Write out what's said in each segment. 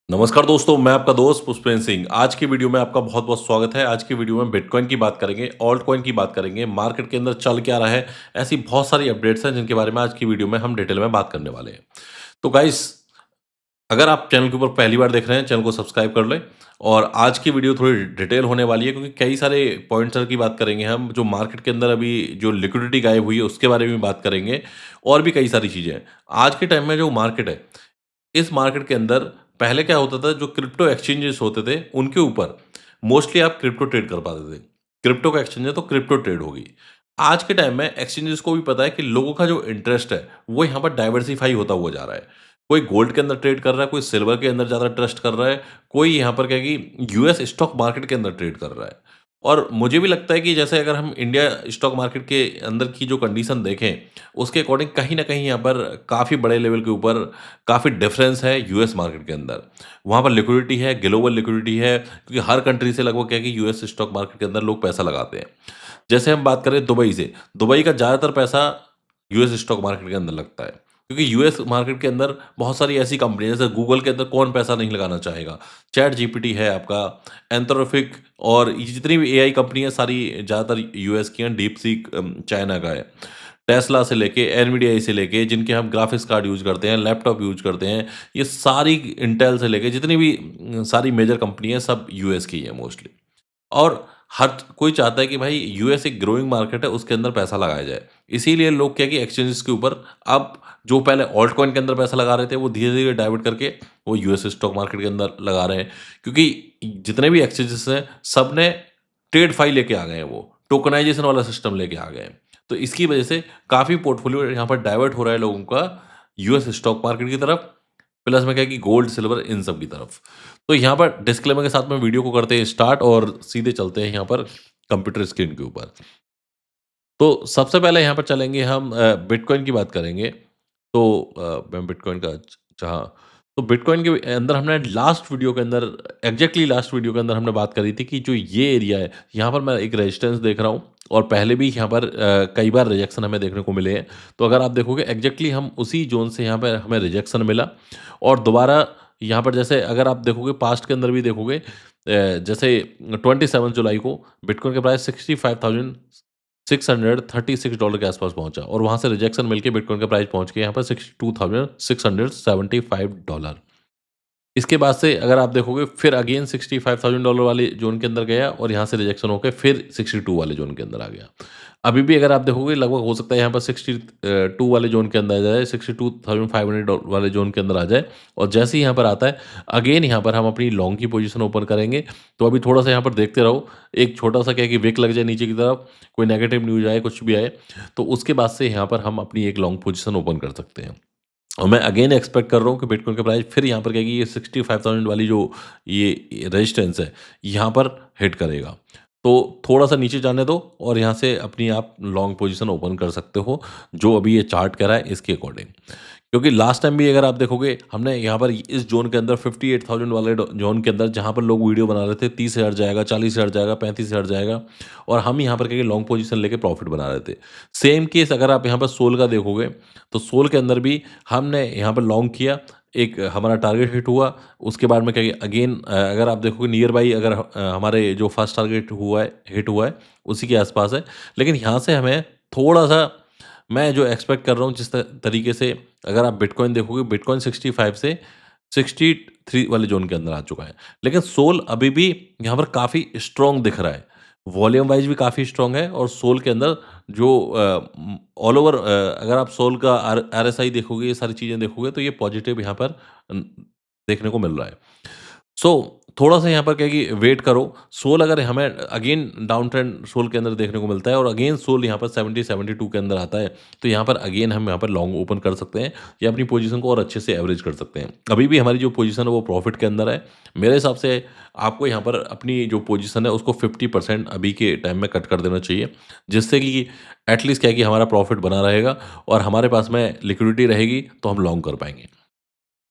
नमस्कार दोस्तों, मैं आपका दोस्त पुष्पेंद्र सिंह। आज की वीडियो में आपका बहुत-बहुत स्वागत है। आज की वीडियो में बिटकॉइन की बात करेंगे, ऑल्ट कॉइन की बात करेंगे, मार्केट के अंदर चल क्या रहा है, ऐसी बहुत सारी अपडेट्स हैं जिनके बारे में आज की वीडियो में हम डिटेल में बात करने वाले हैं। तो गाइस, अगर आप चैनल के ऊपर पहली बार देख रहे हैं, चैनल को सब्सक्राइब कर लें और आज की वीडियो थोड़ी डिटेल होने वाली है क्योंकि कई सारे पॉइंट्स की बात करेंगे हम, जो मार्केट के अंदर अभी जो लिक्विडिटी गायब हुई है, उसके बारे में बात करेंगे और भी कई सारी चीज़ें हैं। आज के टाइम में जो मार्केट है, इस मार्केट के अंदर पहले क्या होता था, जो क्रिप्टो एक्सचेंजेस होते थे उनके ऊपर मोस्टली आप क्रिप्टो ट्रेड कर पाते थे। क्रिप्टो का एक्सचेंज है तो क्रिप्टो ट्रेड होगी। आज के टाइम में एक्सचेंजेस को भी पता है कि लोगों का जो इंटरेस्ट है वो यहाँ पर डाइवर्सिफाई होता हुआ जा रहा है। कोई गोल्ड के अंदर ट्रेड कर रहा है, कोई सिल्वर के अंदर ज़्यादा ट्रस्ट कर रहा है, कोई यहाँ पर क्या है कि यूएस स्टॉक मार्केट के अंदर ट्रेड कर रहा है। और मुझे भी लगता है कि जैसे अगर हम इंडिया स्टॉक मार्केट के अंदर की जो कंडीशन देखें, उसके अकॉर्डिंग कहीं न कहीं यहाँ पर काफ़ी बड़े लेवल के ऊपर काफ़ी डिफरेंस है यूएस मार्केट के अंदर। वहाँ पर लिक्विडिटी है, ग्लोबल लिक्विडिटी है, क्योंकि हर कंट्री से लगभग क्या है कि यूएस स्टॉक मार्केट के अंदर लोग पैसा लगाते हैं। जैसे हम बात करें दुबई से, दुबई का ज़्यादातर पैसा यूएस स्टॉक मार्केट के अंदर लगता है। क्योंकि यूएस मार्केट के अंदर बहुत सारी ऐसी कंपनियाँ जैसे गूगल के अंदर कौन पैसा नहीं लगाना चाहेगा। चैट जीपीटी है आपका, एंथ्रोपिक और ये जितनी भी एआई कंपनी है सारी ज़्यादातर यूएस की हैं, डीपसीक चाइना का है। टेस्ला से लेके एनवीडिया से लेके जिनके हम ग्राफिक्स कार्ड यूज़ करते हैं, लैपटॉप यूज़ करते हैं, ये सारी इंटेल से लेके जितनी भी सारी मेजर कंपनी है सब यूएस की है मोस्टली। और हर कोई चाहता है कि भाई यूएस एक ग्रोइंग मार्केट है, उसके अंदर पैसा लगाया जाए। इसीलिए लोग क्या है कि एक्सचेंजेस के ऊपर अब जो पहले ऑल्ट कॉइन के अंदर पैसा लगा रहे थे, वो धीरे-धीरे डाइवर्ट करके वो यूएस स्टॉक मार्केट के अंदर लगा रहे हैं। क्योंकि जितने भी एक्सचेंजेस हैं, सब ने ट्रेड फाइल लेके आ गए हैं वो, टोकनाइज़ेशन वाला सिस्टम लेके आ गए हैं। तो इसकी वजह से काफ़ी पोर्टफोलियो यहाँ पर डाइवर्ट हो रहा है लोगों का यूएस स्टॉक मार्केट की तरफ, प्लस में क्या है कि गोल्ड, सिल्वर इन सब की तरफ। तो यहाँ पर डिस्क्लेमर के साथ में वीडियो को करते हैं स्टार्ट और सीधे चलते हैं यहाँ पर कंप्यूटर स्क्रीन के ऊपर। तो सबसे पहले यहाँ पर चलेंगे हम बिटकॉइन की बात करेंगे। तो मैं बिटकॉइन का हाँ, तो बिटकॉइन के अंदर हमने लास्ट वीडियो के अंदर एग्ज़ैक्टली लास्ट वीडियो के अंदर हमने बात करी थी कि जो ये एरिया है, यहाँ पर मैं एक रेजिस्टेंस देख रहा हूँ और पहले भी यहाँ पर कई बार रिजेक्शन हमें देखने को मिले हैं। तो अगर आप देखोगे एग्ज़ैक्टली हम उसी ज़ोन से यहाँ पर हमें रिजेक्शन मिला और दोबारा यहाँ पर जैसे अगर आप देखोगे पास्ट के अंदर भी देखोगे जैसे 27 जुलाई को बिटकॉइन का प्राइस 65,636 डॉलर के आसपास पहुंचा और वहां से रिजेक्शन मिलके बिटकॉइन का प्राइस पहुंच गया यहाँ पर 62,675 डॉलर। इसके बाद से अगर आप देखोगे फिर अगेन $65,000 वाले ज़ोन के अंदर गया और यहाँ से रिजेक्शन होके फिर 62 वाले ज़ोन के अंदर आ गया। अभी भी अगर आप देखोगे लगभग हो सकता है यहाँ पर 62 वाले ज़ोन के अंदर आ जाए, 62,500 वाले ज़ोन के अंदर आ जाए और जैसे ही यहाँ पर आता है, अगेन यहाँ पर हम अपनी लॉन्ग की पोजीशन ओपन करेंगे। तो अभी थोड़ा-सा यहाँ पर देखते रहो, एक छोटा-सा क्या है कि विक लग जाए नीचे की तरफ, कोई नेगेटिव न्यूज़ आए, कुछ भी आए, तो उसके बाद से यहाँ पर हम अपनी एक लॉन्ग पोजीशन ओपन कर सकते हैं। और मैं अगेन एक्सपेक्ट कर रहा हूँ कि बिटकॉइन का प्राइस फिर यहाँ पर क्या है कि ये 65,000 वाली जो ये रेजिस्टेंस है, यहाँ पर हिट करेगा। तो थोड़ा-सा नीचे जाने दो और यहाँ से अपनी आप लॉन्ग पोजीशन ओपन कर सकते हो, जो अभी ये चार्ट कह रहा है इसके अकॉर्डिंग। क्योंकि लास्ट टाइम भी अगर आप देखोगे, हमने यहाँ पर इस ज़ोन के अंदर 58,000 वाले ज़ोन के अंदर जहाँ पर लोग वीडियो बना रहे थे 30,000 जाएगा, 40,000 जाएगा, 35,000 जाएगा और हम यहाँ पर क्या है कि लॉन्ग पोजीशन लेके प्रॉफिट बना रहे थे। सेम केस अगर आप यहाँ पर सोल का देखोगे, तो सोल के अंदर भी हमने यहाँ पर लॉन्ग किया, एक हमारा टारगेट हिट हुआ, उसके बाद में क्या अगेन अगर आप देखोगे नियर बाई अगर हमारे जो फर्स्ट टारगेट हुआ है, हिट हुआ है, उसी के आसपास है। लेकिन यहाँ से हमें थोड़ा-सा मैं जो एक्सपेक्ट कर रहा हूँ जिस तरीके से अगर आप बिटकॉइन देखोगे, बिटकॉइन 65 से 63 वाले ज़ोन के अंदर आ चुका है। लेकिन सोल अभी भी यहाँ पर काफ़ी स्ट्रॉन्ग दिख रहा है। वॉल्यूम वाइज़ भी काफ़ी स्ट्रॉन्ग है और सोल के अंदर जो ऑल ओवर अगर आप सोल का आरएसआई देखोगे, ये सारी चीज़ें देखोगे तो ये पॉजिटिव यहाँ पर देखने को मिल रहा है। सो थोड़ा-सा यहाँ पर क्या है कि वेट करो, सोल अगर हमें अगेन डाउन ट्रेंड सोल के अंदर देखने को मिलता है और अगेन सोल यहाँ पर 70-72 के अंदर आता है, तो यहाँ पर अगेन हम यहाँ पर लॉन्ग ओपन कर सकते हैं या अपनी पोजीशन को और अच्छे से एवरेज कर सकते हैं। अभी भी हमारी जो पोजीशन है वो प्रॉफिट के अंदर है। मेरे हिसाब से आपको यहाँ पर अपनी जो पोजीशन है उसको 50% अभी के टाइम में कट कर देना चाहिए, जिससे कि एटलीस्ट क्या है कि हमारा प्रॉफिट बना रहेगा और हमारे पास में लिक्विडिटी रहेगी तो हम लॉन्ग कर पाएँगे।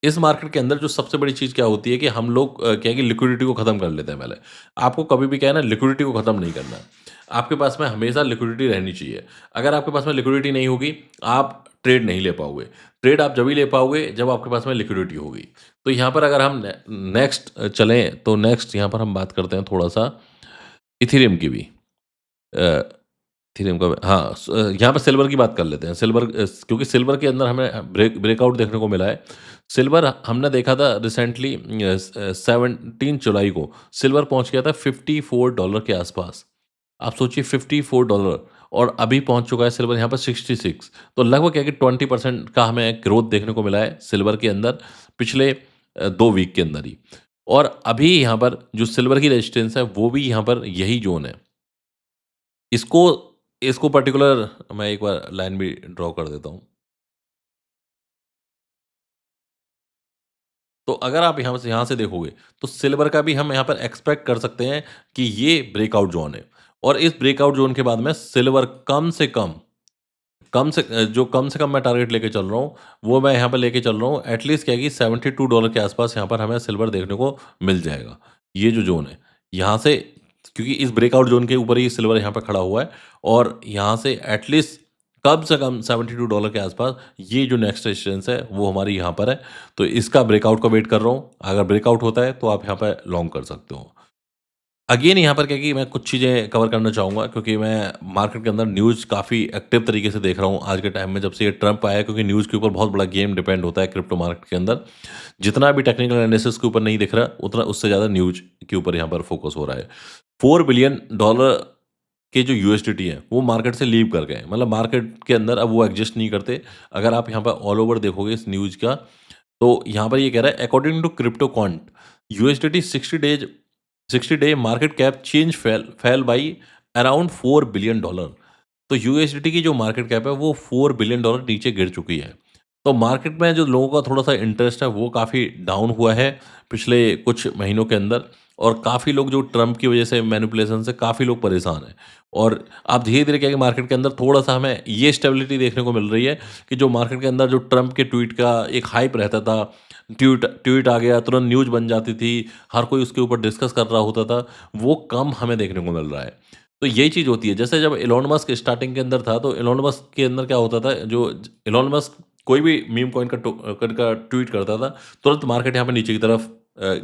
इस मार्केट के अंदर जो सबसे बड़ी चीज़ क्या होती है कि हम लोग क्या है कि लिक्विडिटी को ख़त्म कर लेते हैं पहले। आपको कभी भी क्या है ना लिक्विडिटी को ख़त्म नहीं करना है। आपके पास में हमेशा लिक्विडिटी रहनी चाहिए। अगर आपके पास में लिक्विडिटी नहीं होगी, आप ट्रेड नहीं ले पाओगे। ट्रेड आप जभी ले पाओगे जब आपके पास में लिक्विडिटी होगी। तो यहाँ पर अगर हम नेक्स्ट चलें तो नेक्स्ट यहाँ पर हम बात करते हैं थोड़ा-सा इथेरियम की भी। अ, इथेरियम का हाँ, यहाँ पर सिल्वर की बात कर लेते हैं। सिल्वर क्योंकि सिल्वर के अंदर हमें ब्रेकआउट देखने को मिला है। सिल्वर हमने देखा था रिसेंटली 17 जुलाई को सिल्वर पहुँच गया था $54 के आसपास। आप सोचिए $54 और अभी पहुँच चुका है सिल्वर यहाँ पर 66। तो लगभग क्या है कि 20% का हमें ग्रोथ देखने को मिला है सिल्वर के अंदर पिछले 2 वीक के अंदर ही। और अभी यहाँ पर जो सिल्वर की रेजिस्टेंस है वो भी यहाँ पर यही ज़ोन है। इसको इसको पर्टिकुलर मैं एक बार लाइन भी ड्रॉ कर देता हूँ। तो अगर आप यहाँ से देखोगे तो सिल्वर का भी हम यहाँ पर एक्सपेक्ट कर सकते हैं कि ये ब्रेकआउट ज़ोन है। और इस ब्रेकआउट ज़ोन के बाद में सिल्वर जो कम से कम मैं टारगेट लेके चल रहा हूँ, वो मैं यहाँ पे लेके चल रहा हूँ एटलीस्ट क्या है कि $72 के आसपास यहाँ पर हमें सिल्वर देखने को मिल जाएगा। ये जो ज़ोन है, यहाँ से क्योंकि इस ब्रेकआउट ज़ोन के ऊपर ही सिल्वर यहाँ पे खड़ा हुआ है और यहाँ से एटलीस्ट कम से कम $72 के आसपास ये जो नेक्स्ट रेजिस्टेंस है, वो हमारी यहाँ पर है। तो इसका ब्रेकआउट का वेट कर रहा हूँ। अगर ब्रेकआउट होता है, तो आप यहाँ पे लॉन्ग कर सकते हो। अगेन यहाँ पर क्या है कि मैं कुछ चीज़ें कवर करना चाहूँगा क्योंकि मैं मार्केट के अंदर न्यूज़ काफ़ी एक्टिव तरीके से देख रहा हूँ आज के टाइम में जब से ये ट्रम्प आया है क्योंकि न्यूज़ के ऊपर बहुत बड़ा गेम डिपेंड होता है क्रिप्टो मार्केट के अंदर। जितना भी टेक्निकल एनालिसिस के ऊपर नहीं दिख रहा, उतना उससे ज़्यादा न्यूज़ के ऊपर यहाँ पर फोकस हो रहा है। $4 बिलियन के जो यूएसडीटी हैं, वो मार्केट से लीव कर गए। मतलब मार्केट के अंदर अब वो एग्जिस्ट नहीं करते। अगर आप यहाँ पर ऑल ओवर देखोगे इस न्यूज़ का, तो यहाँ पर ये कह रहा है according to CryptoQuant USDT 60 day market cap change fell by around $4 billion. तो यूएसडीटी की जो मार्केट कैप है वो $4 बिलियन नीचे गिर चुकी है। तो मार्केट में जो लोगों का थोड़ा सा इंटरेस्ट है वो काफ़ी डाउन हुआ है पिछले कुछ महीनों के अंदर और काफ़ी लोग जो ट्रम्प की वजह से मैनिपुलेशन से काफ़ी लोग परेशान हैं। और आप धीरे धीरे क्या है कि मार्केट के अंदर थोड़ा सा हमें ये स्टेबिलिटी देखने को मिल रही है कि जो मार्केट के अंदर जो ट्रम्प के ट्वीट का एक हाइप रहता था, ट्वीट ट्वीट आ गया तुरंत न्यूज़ बन जाती थी, हर कोई उसके ऊपर डिस्कस कर रहा होता था, वो कम हमें देखने को मिल रहा है। तो यही चीज़ होती है, जैसे जब इलॉन मस्क स्टार्टिंग के अंदर था, तो इलॉन मस्क के अंदर क्या होता था, जो इलॉन मस्क कोई भी मीम कॉइन का ट्वीट करता था, तुरंत मार्केट यहाँ पे नीचे की तरफ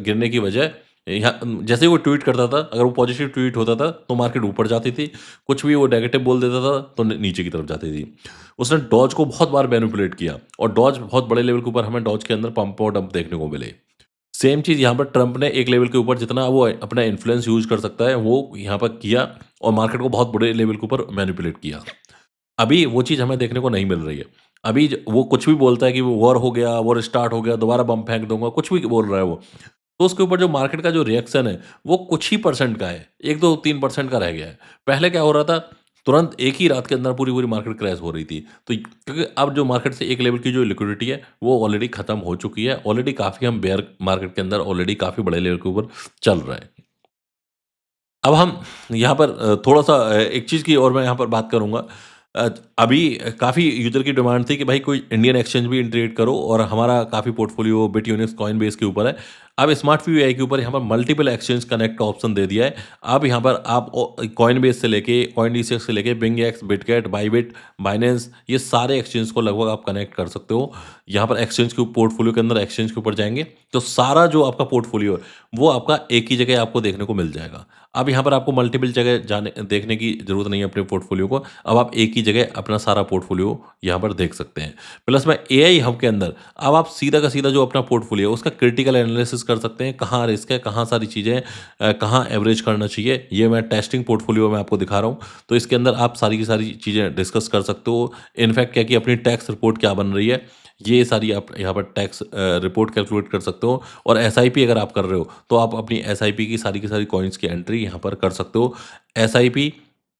गिरने की बजाय यहाँ जैसे ही वो ट्वीट करता था, अगर वो पॉजिटिव ट्वीट होता था, तो मार्केट ऊपर जाती थी, कुछ भी वो नेगेटिव बोल देता था, तो नीचे की तरफ जाती थी। उसने डॉज को बहुत बार मैनिपुलेट किया और डॉज बहुत बड़े लेवल के ऊपर हमें डॉज के अंदर पंप और डंप देखने को मिले। सेम चीज़ यहाँ पर ट्रंप ने एक लेवल के ऊपर जितना वो अपना इन्फ्लुएंस यूज़ कर सकता है, वो यहाँ पर किया और मार्केट को बहुत बड़े लेवल के ऊपर मैनिपुलेट किया। अभी वो चीज़ हमें देखने को नहीं मिल रही है। अभी वो कुछ भी बोलता है कि वो वॉर हो गया, वॉर स्टार्ट हो गया, दोबारा बम फेंक दूँगा, कुछ भी बोल रहा है वो। तो उसके ऊपर जो मार्केट का जो रिएक्शन है, वो कुछ ही परसेंट का है, 1-2-3% का रह गया है। पहले क्या हो रहा था, तुरंत एक ही रात के अंदर पूरी-पूरी मार्केट क्रैश हो रही थी। तो क्योंकि अब जो मार्केट से एक लेवल की जो लिक्विडिटी है, वो ऑलरेडी खत्म हो चुकी है। ऑलरेडी काफ़ी हम बेयर मार्केट के अंदर ऑलरेडी काफ़ी बड़े लेवल के ऊपर चल रहे हैं। अब हम यहाँ पर थोड़ा-सा एक चीज़ की और मैं यहाँ पर बात करूँगा। अ, अभी काफ़ी यूज़र की डिमांड थी कि भाई कोई इंडियन एक्सचेंज भी इंटीग्रेट करो और हमारा काफ़ी पोर्टफोलियो बिटयूनिक्स, कॉइनबेस के ऊपर है। अब स्मार्ट व्यू एआई के ऊपर यहाँ पर मल्टीपल एक्सचेंज कनेक्ट का ऑप्शन दे दिया है। अब यहाँ पर आप कॉइनबेस से लेके, कॉइनडीसीएक्स से लेके, बिंगएक्स, बिटगेट, बाइबिट, बाइनेंस ये सारे एक्सचेंज को लगभग आप कनेक्ट कर सकते हो। यहाँ पर एक्सचेंज के पोर्टफोलियो के अंदर एक्सचेंज के ऊपर जाएँगे, तो सारा जो आपका पोर्टफोलियो है, वो आपका एक ही जगह आपको देखने को मिल जाएगा। अब यहाँ पर आपको मल्टीपल जगह जाने देखने की ज़रूरत नहीं है अपने पोर्टफोलियो को। अब आप एक ही जगह अपना सारा पोर्टफोलियो यहाँ पर देख सकते हैं। प्लस में एआई हब के अंदर अब आप सीधा का सीधा जो अपना पोर्टफोलियो है उसका क्रिटिकल एनालिसिस कर सकते हैं, कहाँ रिस्क है, कहाँ सारी चीज़ें कहाँ एवरेज करना चाहिए। ये मैं टेस्टिंग पोर्टफोलियो में आपको दिखा रहा हूँ। तो इसके अंदर आप सारी की सारी चीज़ें डिस्कस कर सकते हो। इनफैक्ट क्या कि अपनी टैक्स रिपोर्ट क्या बन रही है, ये सारी आप यहाँ पर टैक्स रिपोर्ट कैलकुलेट कर सकते हो। और एसआईपी अगर आप कर रहे हो, तो आप अपनी एसआईपी की सारी कॉइन्स की एंट्री यहाँ पर कर सकते हो। एसआईपी,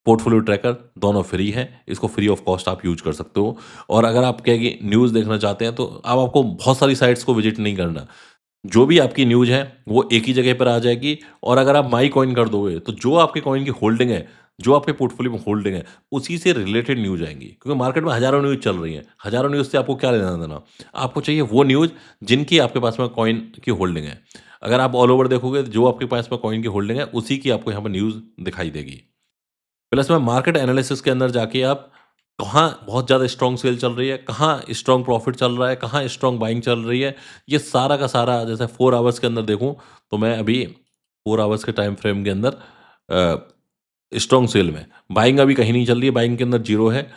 पोर्टफोलियो ट्रैकर दोनों फ्री है, इसको फ्री ऑफ कॉस्ट आप यूज़ कर सकते हो। और अगर आप क्या है कि न्यूज़ देखना चाहते हैं, तो अब आपको बहुत सारी साइट्स को विज़िट नहीं करना। जो भी आपकी न्यूज़ है, वो एक ही जगह पर आ जाएगी। और अगर आप माई कॉइन कर दोगे, तो जो आपके कॉइन की होल्डिंग है, जो आपके पोर्टफोलियो में होल्डिंग है, उसी से रिलेटेड न्यूज़ आएँगी। क्योंकि मार्केट में हज़ारों न्यूज़ चल रही हैं, हज़ारों न्यूज़ से आपको क्या लेना-देना? आपको चाहिए वो न्यूज़ जिनकी आपके पास में कॉइन की होल्डिंग है। अगर आप ऑल ओवर देखोगे, जो आपके पास में कॉइन की होल्डिंग है, उसी की आपको यहाँ पर न्यूज़ दिखाई देगी। प्लस में मार्केट एनालिसिस के अंदर जाके आप कहाँ बहुत ज़्यादा स्ट्रॉन्ग सेल चल रही है, कहाँ स्ट्रॉन्ग प्रॉफिट चल रहा है, कहाँ स्ट्रॉन्ग बाइंग चल रही है, ये सारा का सारा जैसे 4 आवर्स के अंदर देखूँ, तो मैं अभी 4 आवर्स के टाइम फ्रेम के अंदर स्ट्रॉन्ग सेल में, बाइंग अभी कहीं नहीं चल रही है, बाइंग के अंदर 0 है।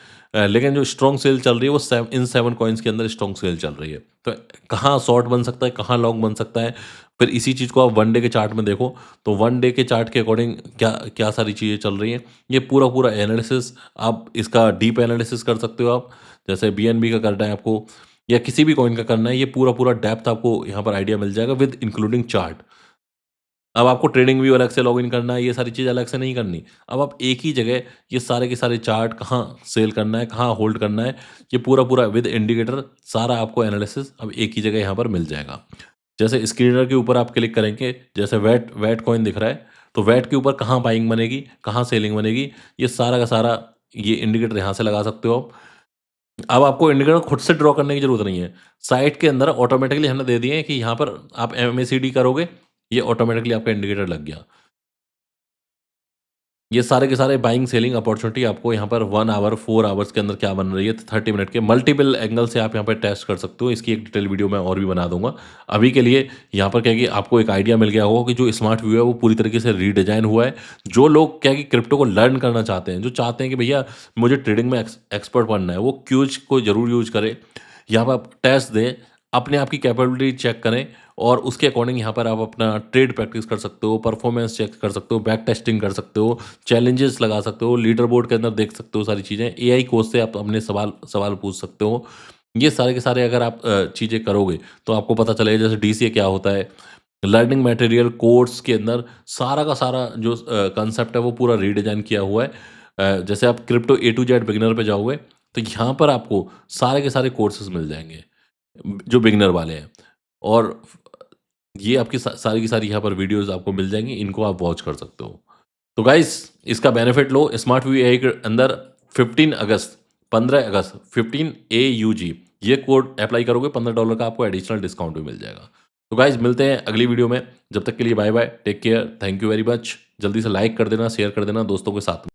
लेकिन जो स्ट्रॉन्ग सेल चल रही है वो इन 7 कॉइन्स के अंदर स्ट्रॉन्ग सेल चल रही है। तो कहाँ शॉर्ट बन सकता है, कहाँ लॉन्ग बन सकता है, फिर इसी चीज़ को आप वन डे के चार्ट में देखो, तो वन डे के चार्ट के अकॉर्डिंग क्या क्या सारी चीज़ें चल रही हैं, ये पूरा पूरा एनालिसिस आप इसका डीप एनालिसिस कर सकते हो आप, जैसे बीएनबी का करना है आपको या किसी भी कॉइन का करना है, ये पूरा पूरा डेप्थ आपको यहाँ पर आइडिया मिल जाएगा विद इंक्लूडिंग चार्ट। अब आपको ट्रेडिंग व्यू अलग से लॉगिन करना है, ये सारी चीज़ अलग से नहीं करनी। अब आप एक ही जगह ये सारे के सारे चार्ट कहाँ सेल करना है, कहाँ होल्ड करना है, ये पूरा-पूरा विद इंडिकेटर सारा आपको एनालिसिस अब एक ही जगह यहाँ पर मिल जाएगा। जैसे स्क्रीनर के ऊपर आप क्लिक करेंगे, जैसे वैट वैट कॉइन दिख रहा है, तो वैट के ऊपर कहाँ बाइंग बनेगी, कहाँ सेलिंग बनेगी, ये सारा का सारा ये इंडिकेटर यहाँ से लगा सकते हो आप। अब आपको इंडिकेटर खुद से ड्रॉ करने की ज़रूरत नहीं है। साइट के अंदर ऑटोमैटिकली हमने दे दिए हैं कि यहाँ पर आप एमएसीडी करोगे, ये ऑटोमैटिकली आपका इंडिकेटर लग गया। ये सारे के सारे बाइंग सेलिंग अपॉर्चुनिटी आपको यहाँ पर 1 आवर 4 आवर्स के अंदर क्या बन रही है, 30 मिनट के मल्टीपल एंगल से आप यहाँ पे टेस्ट कर सकते हो। इसकी एक डिटेल वीडियो मैं और भी बना दूँगा। अभी के लिए यहाँ पर क्या है कि आपको एक आइडिया मिल गया होगा कि जो स्मार्ट व्यू है वो पूरी तरीके से रीडिज़ाइन हुआ है। जो लोग क्या है कि क्रिप्टो को लर्न करना चाहते हैं, जो चाहते हैं कि भैया मुझे ट्रेडिंग में एक्सपर्ट बनना है, वो क्यूज को ज़रूर यूज़ करें। यहाँ पर आप टेस्ट दें, अपने आप की कैपेबिलिटी चेक करें और उसके अकॉर्डिंग यहाँ पर आप अपना ट्रेड प्रैक्टिस कर सकते हो, परफॉर्मेंस चेक कर सकते हो, बैक टेस्टिंग कर सकते हो, चैलेंजेस लगा सकते हो, लीडर बोर्ड के अंदर देख सकते हो सारी चीज़ें। एआई कोच से आप अपने सवाल सवाल पूछ सकते हो। ये सारे के सारे अगर आप चीज़ें करोगे तो आपको पता चलेगा जैसे डीसीए क्या होता है। लर्निंग मटेरियल कोर्स के अंदर सारा का सारा जो कंसेप्ट है वो पूरा रीडिज़ाइन किया हुआ है। जैसे आप crypto A to Z beginner पे जाओगे तो यहाँ पर आपको सारे के सारे कोर्सेज़ मिल जाएँगे, जो बिगिनर वाले हैं। और ये आपकी सारी की सारी यहाँ पर वीडियोज़ आपको मिल जाएँगी, इनको आप वॉच कर सकते हो। तो गाइस इसका बेनिफिट लो, स्मार्ट व्यू एआई के अंदर 15 अगस्त 15 अगस्त 15 AUG ये कोड अप्लाई करोगे $15 का आपको एडिशनल डिस्काउंट भी मिल जाएगा। तो गाइस मिलते हैं अगली वीडियो में, जब तक के लिए bye bye, take care, thank you very much. जल्दी से लाइक कर देना, शेयर कर देना दोस्तों के साथ में।